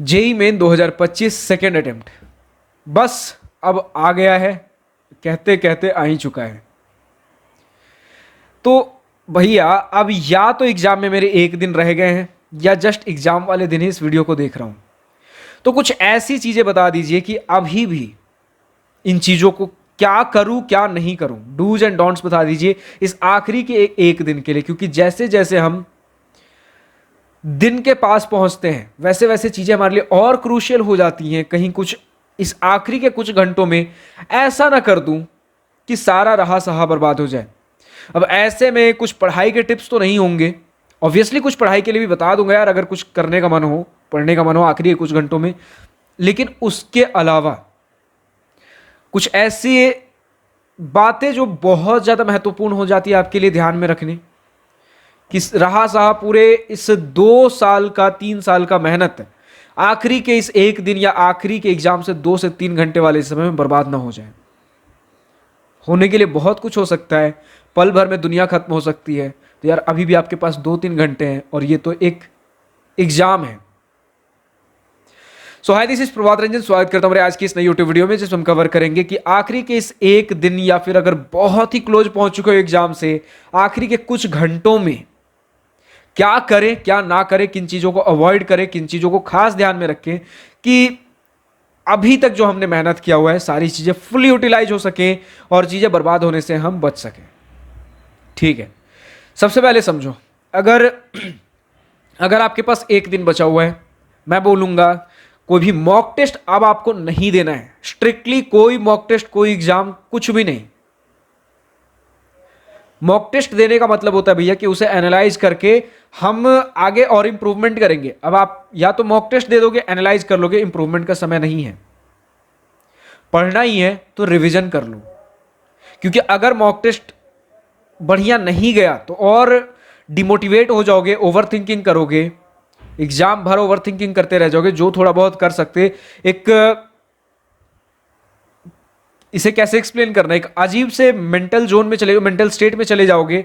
JEE main 2025 second attempt बस अब आ गया है, कहते कहते आ ही चुका है। तो भैया अब या तो एग्जाम में मेरे एक दिन रह गए हैं या जस्ट एग्जाम वाले दिन ही इस वीडियो को देख रहा हूं। तो कुछ ऐसी चीजें बता दीजिए कि अभी भी इन चीजों को क्या करूं क्या नहीं करूं, डूज एंड डोंट्स बता दीजिए इस आखिरी के एक दिन के लिए। क्योंकि जैसे जैसे हम दिन के पास पहुंचते हैं वैसे वैसे चीजें हमारे लिए और क्रूशियल हो जाती हैं। कहीं कुछ इस आखिरी के कुछ घंटों में ऐसा ना कर दूं कि सारा रहा सहा बर्बाद हो जाए। अब ऐसे में कुछ पढ़ाई के टिप्स तो नहीं होंगे, ऑब्वियसली कुछ पढ़ाई के लिए भी बता दूंगा यार, अगर कुछ करने का मन हो, पढ़ने का मन हो आखिरी के कुछ घंटों में। लेकिन उसके अलावा कुछ ऐसी बातें जो बहुत ज्यादा महत्वपूर्ण हो जाती है आपके लिए ध्यान में रखने कि रहा सहा पूरे इस 2 साल का 3 साल का मेहनत आखिरी के इस एक दिन या आखिरी के एग्जाम से 2 से 3 घंटे वाले समय में बर्बाद ना हो जाए। होने के लिए बहुत कुछ हो सकता है, पल भर में दुनिया खत्म हो सकती है। तो यार अभी भी आपके पास 2-3 घंटे हैं और ये तो एक एग्जाम है। सो हाय, दिस इज प्रभात रंजन, स्वागत करता हूं मेरे आज की इस नई यूट्यूब वीडियो में जिसमें हम कवर करेंगे कि आखिरी के इस एक दिन या फिर अगर बहुत ही क्लोज पहुंच चुके हो एग्जाम से, आखिरी के कुछ घंटों में क्या करें क्या ना करें, किन चीजों को अवॉइड करें, किन चीजों को खास ध्यान में रखें कि अभी तक जो हमने मेहनत किया हुआ है सारी चीजें फुल यूटिलाइज हो सके और चीजें बर्बाद होने से हम बच सकें। ठीक है, सबसे पहले समझो, अगर आपके पास एक दिन बचा हुआ है, मैं बोलूंगा कोई भी मॉक टेस्ट अब आपको नहीं देना है। स्ट्रिक्टली कोई मॉक टेस्ट, कोई एग्जाम, कुछ भी नहीं। मॉक टेस्ट देने का मतलब होता है भैया कि उसे एनालाइज करके हम आगे और इंप्रूवमेंट करेंगे। अब आप या तो मॉक टेस्ट दे दोगे, एनालाइज कर लोगे, इंप्रूवमेंट का समय नहीं है। पढ़ना ही है तो रिवीजन कर लो, क्योंकि अगर मॉक टेस्ट बढ़िया नहीं गया तो और डिमोटिवेट हो जाओगे, ओवर थिंकिंग करोगे, एग्जाम भर ओवर थिंकिंग करते रह जाओगे। जो थोड़ा बहुत कर सकते, एक इसे कैसे एक्सप्लेन करना, एक अजीब से मेंटल जोन में चले, मेंटल स्टेट में चले जाओगे।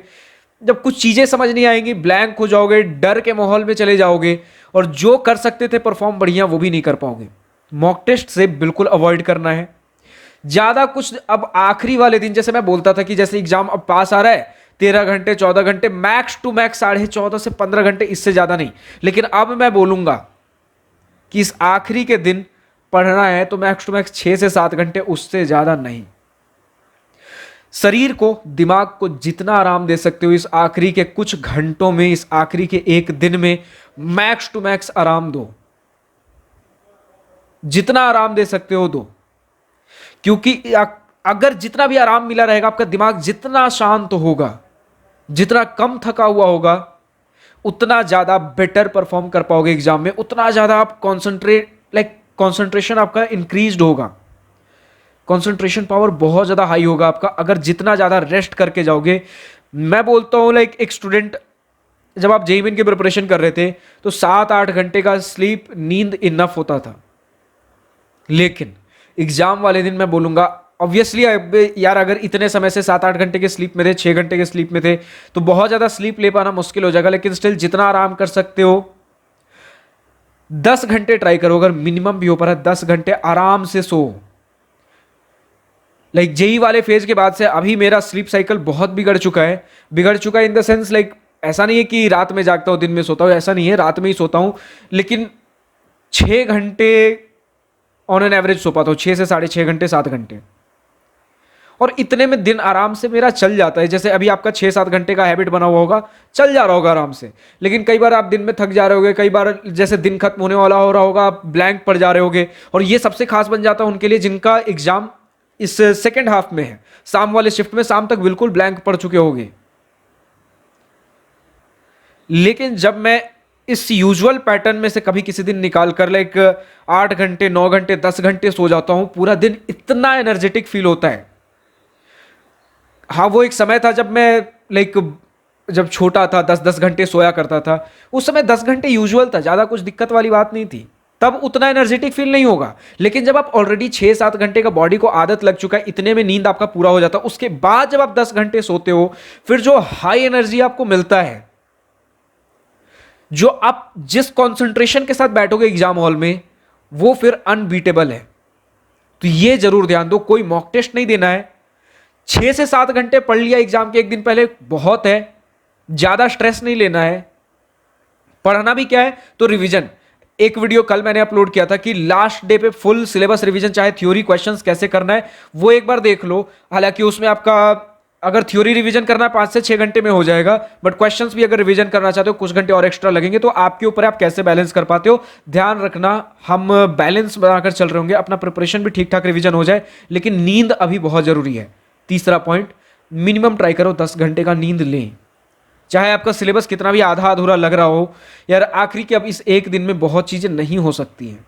जब कुछ चीजें समझ नहीं आएंगी, ब्लैंक हो जाओगे, डर के माहौल में चले जाओगे और जो कर सकते थे परफॉर्म बढ़िया वो भी नहीं कर पाओगे। मॉक टेस्ट से बिल्कुल अवॉइड करना है ज्यादा कुछ। अब आखिरी वाले दिन, जैसे मैं बोलता था कि जैसे एग्जाम अब पास आ रहा है, 13 घंटे 14 घंटे, मैक्स टू मैक्स 14.5 से 15 घंटे, इससे ज्यादा नहीं। लेकिन अब मैं बोलूंगा कि इस आखिरी के दिन पढ़ना है तो मैक्स टू मैक्स 6 से 7 घंटे, उससे ज्यादा नहीं। शरीर को, दिमाग को जितना आराम दे सकते हो इस आखिरी के कुछ घंटों में, इस आखिरी के एक दिन में मैक्स टू मैक्स आराम दो। जितना आराम दे सकते हो दो, क्योंकि अगर जितना भी आराम मिला रहेगा, आपका दिमाग जितना शांत होगा, जितना कम थका हुआ होगा, उतना ज्यादा बेटर परफॉर्म कर पाओगे एग्जाम में, उतना ज्यादा आप कंसंट्रेशन आपका इंक्रीज्ड होगा, कंसंट्रेशन पावर बहुत ज्यादा हाई होगा आपका अगर जितना ज्यादा रेस्ट करके जाओगे। मैं बोलता हूं एक स्टूडेंट, जब आप जेईई मेन की प्रिपरेशन कर रहे थे तो 7-8 घंटे का स्लीप, नींद इनफ होता था। लेकिन एग्जाम वाले दिन मैं बोलूंगा, ऑब्वियसली यार अगर इतने समय से 7-8 घंटे के स्लीप में थे, 6 घंटे के स्लीप में थे, तो बहुत ज्यादा स्लीप ले पाना मुश्किल हो जाएगा। लेकिन स्टिल जितना आराम कर सकते हो 10 घंटे ट्राई करो, अगर मिनिमम भी हो पा रहा है 10 घंटे आराम से सो। जेई वाले फेज के बाद से अभी मेरा स्लीप साइकिल बहुत बिगड़ चुका है इन द सेंस ऐसा नहीं है कि रात में जागता हूं दिन में सोता हूं, ऐसा नहीं है, रात में ही सोता हूं, लेकिन 6 घंटे ऑन एन एवरेज सो पाता हूं, 6 से 6.5 घंटे, 7 घंटे, और इतने में दिन आराम से मेरा चल जाता है। जैसे अभी आपका 6-7 घंटे का हैबिट बना हुआ होगा, चल जा रहा होगा आराम से। लेकिन कई बार आप दिन में थक जा रहे होगे, कई बार जैसे दिन खत्म होने वाला हो रहा होगा, आप ब्लैंक पड़ जा रहे होगे, और ये सबसे खास बन जाता है उनके लिए जिनका एग्जाम इस सेकेंड हाफ में है, शाम वाले शिफ्ट में, शाम तक बिल्कुल ब्लैंक पड़ चुके होंगे। लेकिन जब मैं इस यूजुअल पैटर्न में से कभी किसी दिन निकाल कर 8 घंटे, 9 घंटे, 10 घंटे सो जाता हूं, पूरा दिन इतना एनर्जेटिक फील होता है। हाँ, वो एक समय था जब मैं जब छोटा था 10-10 घंटे सोया करता था, उस समय 10 घंटे यूजुअल था, ज्यादा कुछ दिक्कत वाली बात नहीं थी, तब उतना एनर्जेटिक फील नहीं होगा। लेकिन जब आप ऑलरेडी 6-7 घंटे का बॉडी को आदत लग चुका है, इतने में नींद आपका पूरा हो जाता है, उसके बाद जब आप 10 घंटे सोते हो, फिर जो हाई एनर्जी आपको मिलता है, जो आप जिस कंसंट्रेशन के साथ बैठोगे एग्जाम हॉल में, वो फिर अनबीटेबल है। तो ये जरूर ध्यान दो, कोई मॉक टेस्ट नहीं देना है। 6 से 7 घंटे पढ़ लिया एग्जाम के एक दिन पहले बहुत है, ज्यादा स्ट्रेस नहीं लेना है। पढ़ना भी क्या है तो रिवीजन। एक वीडियो कल मैंने अपलोड किया था कि लास्ट डे पे फुल सिलेबस रिवीजन, चाहे थ्योरी क्वेश्चंस कैसे करना है वो एक बार देख लो। हालांकि उसमें आपका अगर थ्योरी रिवीजन करना है 5 से 6 घंटे में हो जाएगा, बट क्वेश्चंस भी अगर रिवीजन करना चाहते हो कुछ घंटे और एक्स्ट्रा लगेंगे। तो आपके ऊपर आप कैसे बैलेंस कर पाते हो, ध्यान रखना। हम बैलेंस बनाकर चल रहे होंगे, अपना प्रिपरेशन भी ठीक ठाक रिवीजन हो जाए, लेकिन नींद अभी बहुत जरूरी है। तीसरा पॉइंट, मिनिमम ट्राई करो 10 घंटे का नींद लें। चाहे आपका सिलेबस कितना भी आधा अधूरा लग रहा हो यार, आखिरी के अब इस एक दिन में बहुत चीजें नहीं हो सकती हैं,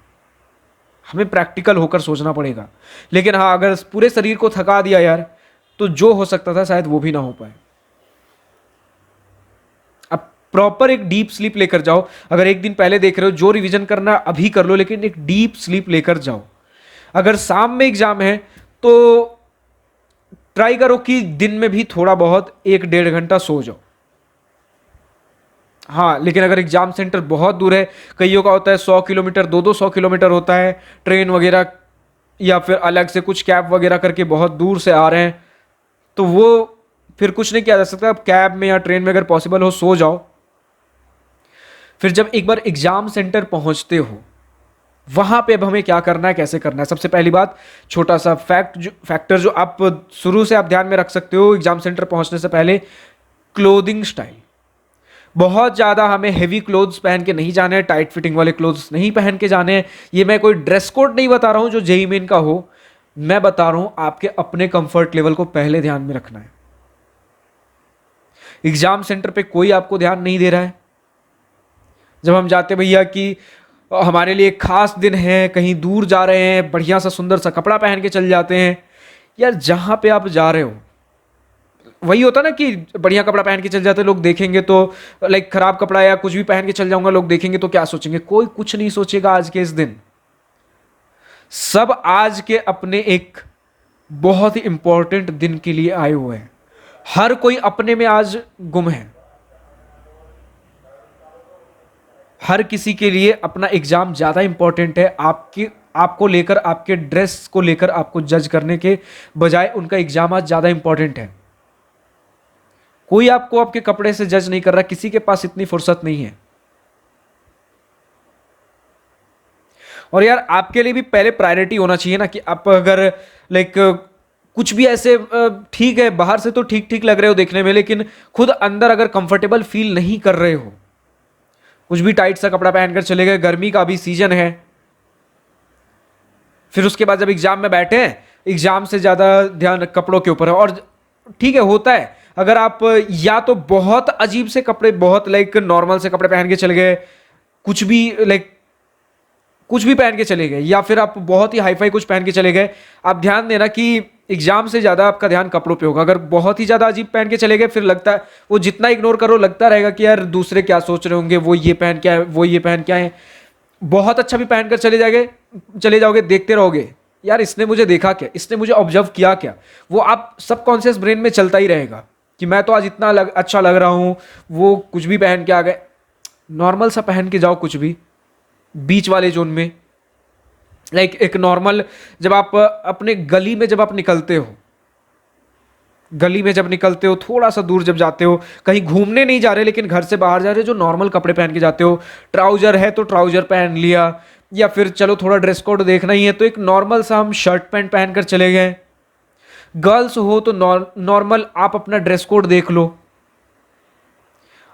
हमें प्रैक्टिकल होकर सोचना पड़ेगा। लेकिन हाँ, अगर पूरे शरीर को थका दिया यार, तो जो हो सकता था शायद वो भी ना हो पाए। अब प्रॉपर एक डीप स्लीप लेकर जाओ। अगर एक दिन पहले देख रहे हो, जो रिवीजन करना अभी कर लो, लेकिन एक डीप स्लीप लेकर जाओ। अगर शाम में एग्जाम है तो ट्राई करो कि दिन में भी थोड़ा बहुत 1-1.5 घंटा सो जाओ। हाँ, लेकिन अगर एग्जाम सेंटर बहुत दूर है, कईयों का होता है 100 किलोमीटर, 200 किलोमीटर होता है, ट्रेन वगैरह या फिर अलग से कुछ कैब वगैरह करके बहुत दूर से आ रहे हैं, तो वो फिर कुछ नहीं किया जा सकता। अब कैब में या ट्रेन में अगर पॉसिबल हो सो जाओ। फिर जब एक बार एग्जाम सेंटर पहुंचते हो, वहां पे अब हमें क्या करना है, कैसे करना है। सबसे पहली बात, छोटा सा फैक्टर जो आप शुरू से आप ध्यान में रख सकते हो एग्जाम सेंटर पहुंचने से पहले, क्लोथिंग स्टाइल। बहुत ज़्यादा हमें हेवी क्लोथ्स पहन के नहीं जाने हैं, टाइट फिटिंग वाले क्लोथ्स नहीं पहन के जाने हैं। ये मैं कोई ड्रेस कोड नहीं बता रहा हूं जो जेईई मेन का हो, मैं बता रहा हूं आपके अपने कंफर्ट लेवल को पहले ध्यान में रखना है। एग्जाम सेंटर पे कोई आपको ध्यान नहीं दे रहा है। जब हम जाते भैया कि हमारे लिए एक खास दिन है, कहीं दूर जा रहे हैं, बढ़िया सा सुंदर सा कपड़ा पहन के चल जाते हैं। यार जहां पे आप जा रहे हो, वही होता ना कि बढ़िया कपड़ा पहन के चल जाते, लोग देखेंगे तो लाइक खराब कपड़ा या कुछ भी पहन के चल जाऊंगा, लोग देखेंगे तो क्या सोचेंगे। कोई कुछ नहीं सोचेगा। आज के इस दिन सब आज के अपने एक बहुत ही इंपॉर्टेंट दिन के लिए आए हुए हैं। हर कोई अपने में आज गुम है। हर किसी के लिए अपना एग्जाम ज्यादा इंपॉर्टेंट है। आपको लेकर, आपके ड्रेस को लेकर आपको जज करने के बजाय उनका एग्जाम आज ज्यादा इंपॉर्टेंट है। कोई आपको आपके कपड़े से जज नहीं कर रहा, किसी के पास इतनी फुर्सत नहीं है। और यार आपके लिए भी पहले प्रायोरिटी होना चाहिए ना कि आप अगर लाइक कुछ भी ऐसे ठीक है, बाहर से तो ठीक ठीक लग रहे हो देखने में, लेकिन खुद अंदर अगर कंफर्टेबल फील नहीं कर रहे हो, कुछ भी टाइट सा कपड़ा पहनकर चले गए, गर्मी का भी सीजन है, फिर उसके बाद जब एग्जाम में बैठे हैं, एग्जाम से ज्यादा ध्यान कपड़ों के ऊपर है। और ठीक है, होता है अगर आप या तो बहुत अजीब से कपड़े, बहुत लाइक नॉर्मल से कपड़े पहन के चले गए, कुछ भी लाइक कुछ भी पहन के चले गए, या फिर आप बहुत ही हाईफाई कुछ पहन के चले गए, आप ध्यान देना कि एग्जाम से ज्यादा आपका ध्यान कपड़ों पे होगा। अगर बहुत ही ज्यादा अजीब पहन के चले गए, फिर लगता है वो जितना इग्नोर करो लगता रहेगा कि यार दूसरे क्या सोच रहे होंगे, वो ये पहन क्या है, वो ये पहन क्या है। बहुत अच्छा भी पहनकर चले जाओगे, देखते रहोगे यार इसने मुझे देखा क्या, इसने मुझे ऑब्जर्व किया क्या। वो आप सबकॉन्शियस ब्रेन में चलता ही रहेगा कि मैं तो आज इतना अच्छा लग रहा हूं, वो कुछ भी पहन के आ गए। नॉर्मल सा पहन के जाओ, कुछ भी बीच वाले जोन में, लाइक एक नॉर्मल, जब आप अपने गली में जब आप निकलते हो, गली में जब निकलते हो, थोड़ा सा दूर जब जाते हो, कहीं घूमने नहीं जा रहे लेकिन घर से बाहर जा रहे हो, जो नॉर्मल कपड़े पहन के जाते हो, ट्राउजर है तो ट्राउजर पहन लिया, या फिर चलो थोड़ा ड्रेस कोड देखना ही है तो एक नॉर्मल सा हम शर्ट पैंट पहन कर चले गए। गर्ल्स हो तो नॉर्मल आप अपना ड्रेस कोड देख लो।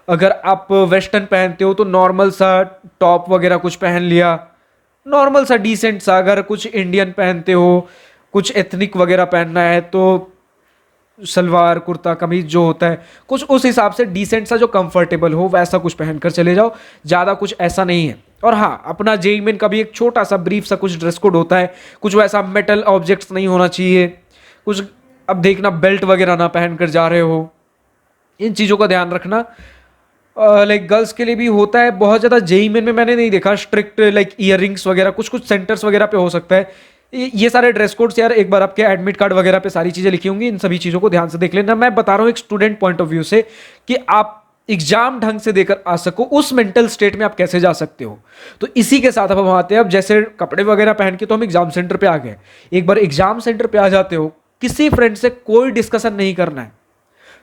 अगर आप वेस्टर्न पहनते हो तो नॉर्मल सा टॉप वगैरह कुछ पहन लिया, नॉर्मल सा डिसेंट सा। अगर कुछ इंडियन पहनते हो, कुछ एथनिक वगैरह पहनना है तो सलवार कुर्ता कमीज जो होता है, कुछ उस हिसाब से डिसेंट सा जो कंफर्टेबल हो वैसा कुछ पहनकर चले जाओ। ज़्यादा कुछ ऐसा नहीं है। और हाँ, अपना जेईई मेन का भी एक छोटा सा ब्रीफ सा कुछ ड्रेस कोड होता है, कुछ वैसा मेटल ऑब्जेक्ट्स नहीं होना चाहिए, कुछ अब देखना बेल्ट वगैरह ना पहन कर जा रहे हो, इन चीज़ों का ध्यान रखना। लाइक गर्ल्स के लिए भी होता है, बहुत ज़्यादा जेईई मेन में मैंने नहीं देखा स्ट्रिक्ट लाइक ईयररिंग्स वगैरह, कुछ कुछ सेंटर्स वगैरह पे हो सकता है। ये सारे ड्रेस कोड्स यार एक बार आपके एडमिट कार्ड वगैरह पे सारी चीज़ें लिखी होंगी, इन सभी चीज़ों को ध्यान से देख लेना। मैं बता रहा हूँ एक स्टूडेंट पॉइंट ऑफ व्यू से कि आप एग्जाम ढंग से देकर आ सको, उस मेंटल स्टेट में आप कैसे जा सकते हो। तो इसी के साथ अब हम आते हैं, अब जैसे कपड़े वगैरह पहन के तो हम एग्जाम सेंटर पे आ गए। एक बार एग्जाम सेंटर पे आ जाते हो, किसी फ्रेंड से कोई डिस्कशन नहीं करना है।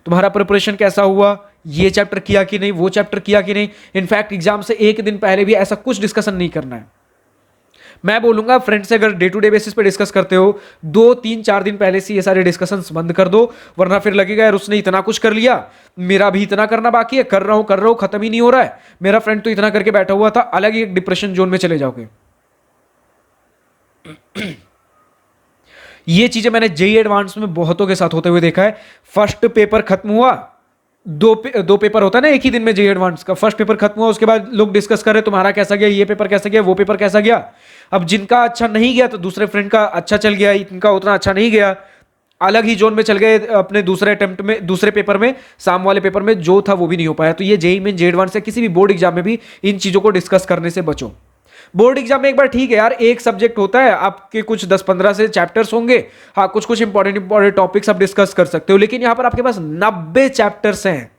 तुम्हारा प्रिपरेशन कैसा हुआ, ये चैप्टर किया कि नहीं, वो चैप्टर किया कि नहीं। इनफैक्ट एग्जाम से एक दिन पहले भी ऐसा कुछ डिस्कशन नहीं करना है। मैं बोलूंगा फ्रेंड से अगर डे टू डे बेसिस पे डिस्कस करते हो, 2 3 4 दिन पहले से ये सारे डिस्कशंस बंद कर दो, वरना फिर लगेगा यार उसने इतना कुछ कर लिया, मेरा भी इतना करना बाकी है, कर रहा हूं खत्म ही नहीं हो रहा है, मेरा फ्रेंड तो इतना करके बैठा हुआ था। अलग ही एक डिप्रेशन जोन में चले जाओगे। ये चीजें मैंने जेई एडवांस में बहुतों के साथ होते हुए देखा है। फर्स्ट पेपर खत्म हुआ, दो पेपर होता है ना एक ही दिन में जेई एडवांस का। फर्स्ट पेपर खत्म हुआ, उसके बाद लोग डिस्कस कर रहे तुम्हारा कैसा गया, ये पेपर कैसा गया, वो पेपर कैसा गया। अब जिनका अच्छा नहीं गया तो दूसरे फ्रेंड का अच्छा चल गया, इनका उतना अच्छा नहीं गया, अलग ही जोन में चल गए अपने दूसरे अटेम्प्ट में, दूसरे पेपर में, साम वाले पेपर में जो था वो भी नहीं हो पाया। तो ये जेई मेन, जेई एडवांस या किसी भी बोर्ड एग्जाम में भी इन चीजों को डिस्कस करने से बचो। बोर्ड एग्जाम में एक बार ठीक है यार, एक सब्जेक्ट होता है, आपके कुछ 10 15 से चैप्टर्स होंगे, हाँ कुछ इंपॉर्टेंट टॉपिक्स आप डिस्कस कर सकते हो। लेकिन यहां पर आपके पास 90 चैप्टर्स हैं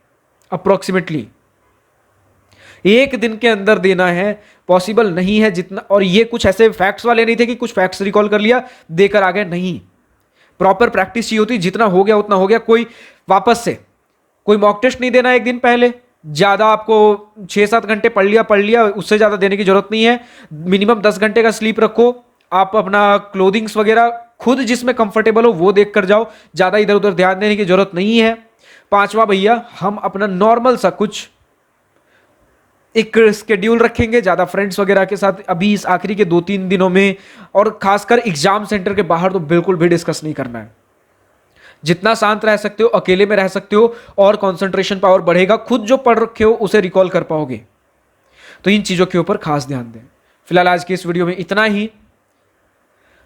अप्रोक्सीमेटली, एक दिन के अंदर देना है, पॉसिबल नहीं है जितना। और ये कुछ ऐसे फैक्ट्स वाले नहीं थे कि कुछ फैक्ट्स रिकॉल कर लिया देकर आ गए, नहीं, प्रॉपर प्रैक्टिस चाहिए होती। जितना हो गया उतना हो गया। कोई वापस से कोई मॉक टेस्ट नहीं देना एक दिन पहले, ज्यादा आपको 6 7 घंटे पढ़ लिया, उससे ज्यादा देने की जरूरत नहीं है। मिनिमम 10 घंटे का स्लीप रखो। आप अपना क्लोथिंग्स वगैरह खुद जिसमें कंफर्टेबल हो वो देख कर जाओ, ज्यादा इधर उधर ध्यान देने की जरूरत नहीं है। पांचवा भैया, हम अपना नॉर्मल सा कुछ एक स्केड्यूल रखेंगे, ज्यादा फ्रेंड्स वगैरह के साथ अभी इस आखिरी के 2 3 दिनों में, और खासकर एग्जाम सेंटर के बाहर तो बिल्कुल भी डिस्कस नहीं करना है। जितना शांत रह सकते हो, अकेले में रह सकते हो, और कंसंट्रेशन पावर बढ़ेगा, खुद जो पढ़ रखे हो उसे रिकॉल कर पाओगे। तो इन चीजों के ऊपर खास ध्यान दें। फिलहाल आज की इस वीडियो में इतना ही।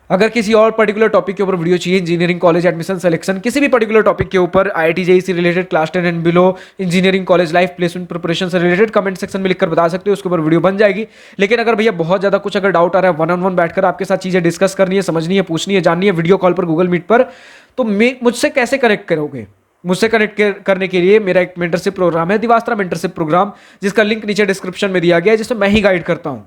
अगर किसी और पर्टिकुलर टॉपिक के ऊपर वीडियो चाहिए, इंजीनियरिंग कॉलेज एडमिशन सिलेक्शन, किसी भी पर्टिकुलर टॉपिक के ऊपर, आईआईटी जेईई से related, class 10 and below, engineering college life, placement preparation से रिलेटेड, कमेंट सेक्शन में लिखकर बता सकते हो, उसके ऊपर वीडियो बन जाएगी। लेकिन अगर भैया बहुत ज्यादा कुछ अगर डाउट आ रहा है, 1 on 1 बैठकर आपके साथ चीजें डिस्कस करनी है, समझनी है, पूछनी है, जाननी है, वीडियो कॉल पर, गूगल मीट पर, तो मुझसे कैसे कनेक्ट करोगे? मुझसे कनेक्ट करने के लिए मेरा एक मेंटरशिप प्रोग्राम है, दिवास्त्रा मेंटरशिप प्रोग्राम, जिसका लिंक नीचे डिस्क्रिप्शन में दिया गया है, जिसमें मैं ही गाइड करता हूं।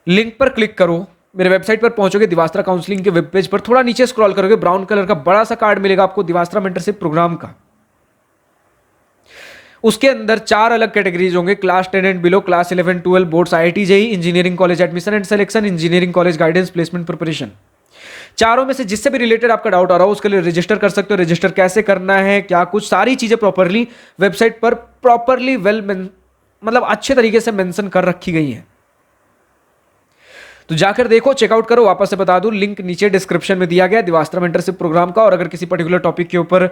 लिंक पर क्लिक करो, मेरे वेबसाइट पर पहुंचोगे, दिवास्त्रा काउंसलिंग के वेब पेज पर थोड़ा नीचे स्क्रॉल करोगे, ब्राउन कलर का बड़ा सा कार्ड मिलेगा आपको दिवास्त्रा मेंटरशिप प्रोग्राम का। उसके अंदर 4 अलग कैटेगरीज होंगे, class 10 and below, class 11 12 boards, IIT JEE, engineering college admission and selection, engineering college guidance, placement preparation. चारों में से जिससे भी रिलेटेड आपका डाउट आ रहा हो उसके लिए रजिस्टर कर सकते हो। रजिस्टर कैसे करना है, क्या कुछ, सारी चीजें प्रॉपरली वेबसाइट पर प्रॉपरली मतलब अच्छे तरीके से मेंशन कर रखी गई है। तो जाकर देखो, चेकआउट करो। वापस से बता दूं, लिंक नीचे डिस्क्रिप्शन में दिया गया दिवास्त्रा मेंटरशिप प्रोग्राम का। और अगर किसी पर्टिकुलर टॉपिक के ऊपर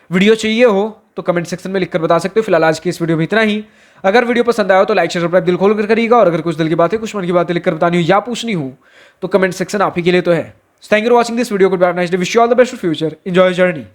वीडियो चाहिए हो तो कमेंट सेक्शन में लिखकर बता सकते हो। फिलहाल आज की इस वीडियो में इतना ही। अगर वीडियो पसंद आया हो तो लाइक शेयर सब्सक्राइब दिल खोल कर करिएगा। और अगर कुछ दिल की बातें, कुछ मन की बातें लिखकर बतानी हो या पूछनी हो तो कमेंट सेक्शन आप ही के लिए तो है। Thank you for watching this video. Good bye, nice day, wish you all the best for future, enjoy journey.